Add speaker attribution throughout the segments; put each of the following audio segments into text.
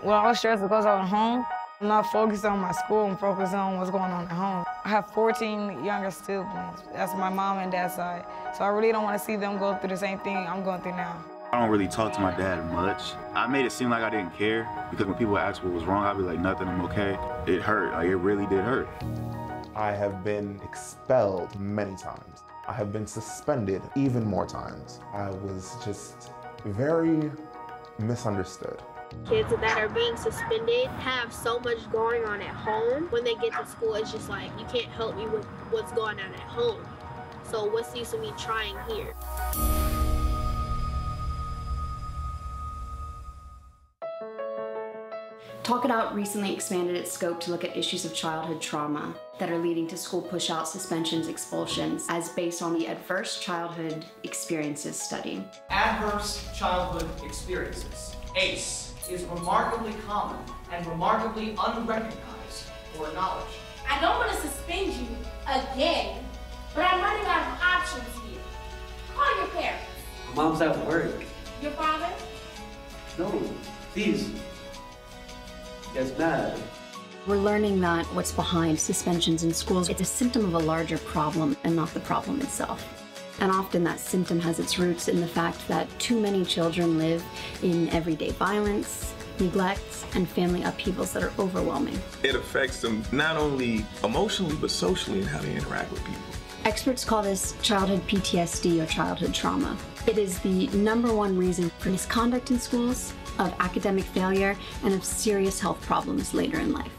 Speaker 1: Well, all stress goes on at home. I'm not focused on my school, I'm focused on what's going on at home. I have 14 younger siblings. That's my mom and dad's side. So I really don't want to see them go through the same thing I'm going through now.
Speaker 2: I don't really talk to my dad much. I made it seem like I didn't care, because when people ask what was wrong, I'd be like, nothing, I'm okay. It hurt, like it really did hurt.
Speaker 3: I have been expelled many times. I have been suspended even more times. I was just very misunderstood.
Speaker 4: Kids that are being suspended have so much going on at home. When they get to school, it's just like, you can't help me with what's going on at home. So what's the use of me trying here?
Speaker 5: Talk It Out recently expanded its scope to look at issues of childhood trauma that are leading to school push-outs, suspensions, expulsions, as based on the Adverse Childhood Experiences study.
Speaker 6: Adverse childhood experiences, ACE, is remarkably common and remarkably unrecognized for knowledge.
Speaker 7: I don't want to suspend you again, but I'm running out of options here. Call your parents.
Speaker 8: My mom's at work.
Speaker 7: Your father?
Speaker 8: No, please. That's bad.
Speaker 5: We're learning that what's behind suspensions in schools, it's a symptom of a larger problem and not the problem itself. And often that symptom has its roots in the fact that too many children live in everyday violence, neglect, and family upheavals that are overwhelming.
Speaker 9: It affects them not only emotionally, but socially in how they interact with people.
Speaker 5: Experts call this childhood PTSD or childhood trauma. It is the #1 reason for misconduct in schools, of academic failure, and of serious health problems later in life.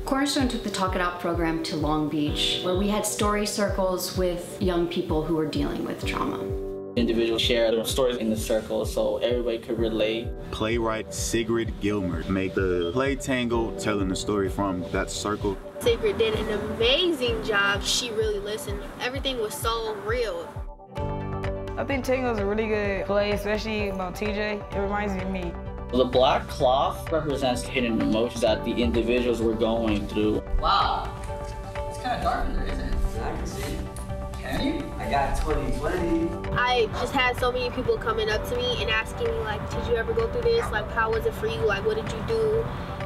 Speaker 5: Cornerstone took the Talk It Out program to Long Beach, where we had story circles with young people who were dealing with trauma.
Speaker 10: Individuals share their stories in the circle so everybody could relate.
Speaker 2: Playwright Sigrid Gilmer made the play Tango, telling the story from that circle.
Speaker 4: Sigrid did an amazing job. She really listened. Everything was so real.
Speaker 1: I think Tango is a really good play, especially about TJ. It reminds me of me.
Speaker 10: The black cloth represents hidden emotions that the individuals were going through.
Speaker 6: Wow, it's kind of dark in there, isn't it?
Speaker 8: I can see.
Speaker 6: Can you?
Speaker 8: I got 20/20.
Speaker 4: I just had so many people coming up to me and asking me, like, did you ever go through this? Like, how was it for you? Like, what did you do?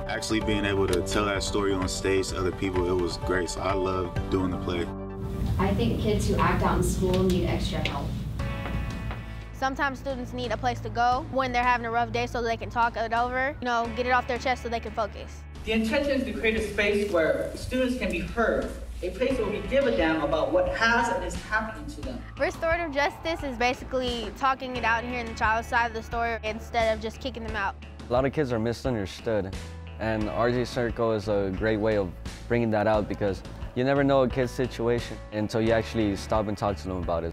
Speaker 2: Actually being able to tell that story on stage to other people, it was great. So I love doing the play.
Speaker 5: I think kids who act out in school need extra help.
Speaker 4: Sometimes students need a place to go when they're having a rough day so they can talk it over, get it off their chest so they can focus.
Speaker 6: The intention is to create a space where students can be heard, a place where we give a damn about what has and is happening to them.
Speaker 4: Restorative justice is basically talking it out and hearing the child's side of the story instead of just kicking them out.
Speaker 11: A lot of kids are misunderstood, and RJ Circle is a great way of bringing that out, because you never know a kid's situation until you actually stop and talk to them about it.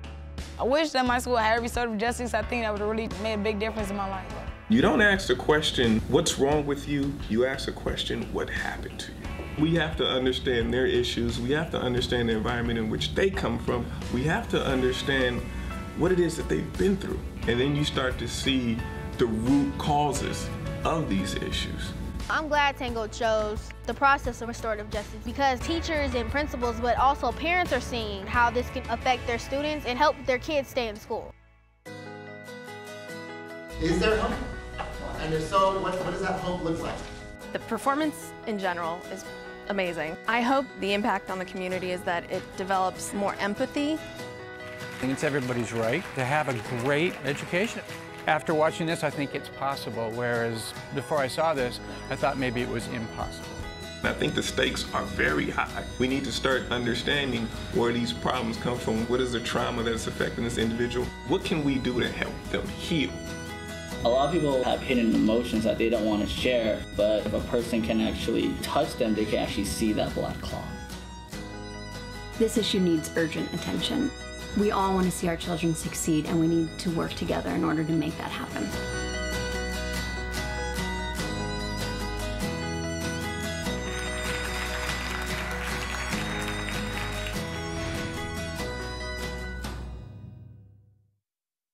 Speaker 1: I wish that my school had restorative justice. I think that would have really made a big difference in my life.
Speaker 9: You don't ask the question, what's wrong with you? You ask the question, what happened to you? We have to understand their issues. We have to understand the environment in which they come from. We have to understand what it is that they've been through. And then you start to see the root causes of these issues.
Speaker 4: I'm glad Tango chose the process of restorative justice because teachers and principals, but also parents are seeing how this can affect their students and help their kids stay in school.
Speaker 12: Is there hope? And if so, what does that hope look like?
Speaker 13: The performance in general is amazing. I hope the impact on the community is that it develops more empathy.
Speaker 14: I think it's everybody's right to have a great education. After watching this, I think it's possible, whereas before I saw this, I thought maybe it was impossible.
Speaker 9: I think the stakes are very high. We need to start understanding where these problems come from. What is the trauma that's affecting this individual? What can we do to help them heal?
Speaker 10: A lot of people have hidden emotions that they don't want to share, but if a person can actually touch them, they can actually see that black cloth.
Speaker 5: This issue needs urgent attention. We all want to see our children succeed, and we need to work together in order to make that happen.